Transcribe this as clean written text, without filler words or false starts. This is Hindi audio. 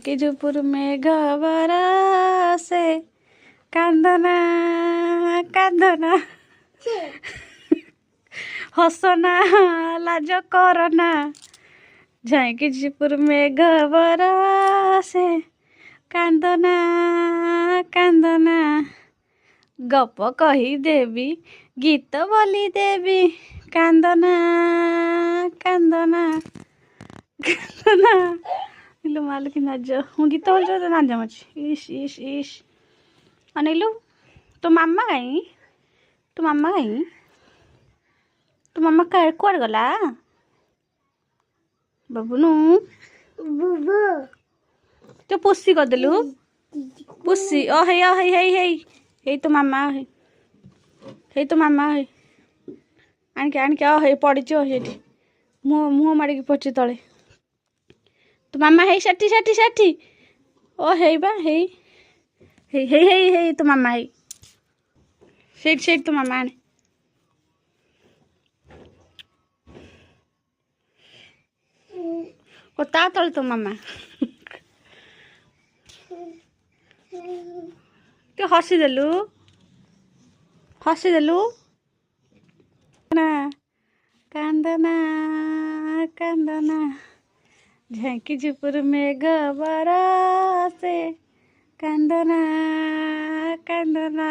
झांकी झुपुर में बरसे कांदना कांदना हसना लाज करना झांकी झुपुर में बरसे कांदना कांदना गप कही देवी गीत बोली देवी कांदना कांदना कांदना इलु मालू की नाच हूँ गीत बोल तो नाच मची इश इश इश अनिलु तो मामा कहीं तो मामा कहीं तो मामा कुआड़ गला बाबुनु तो पुस्सी करदेलु पुस्सी हे तो मामा हे तो मामा हे आणके हे पड़ी मुँह मुँह माड़ी पड़ी तले तो मामा हे षाठी षाठी षाठी हे बा हे तो मामा हे सेठ तो मामा आने ओ ता तले तो मामा तो हसीदेलु ना कांदना कांदना झांकी झुपुर में बरसे कांदना कांदना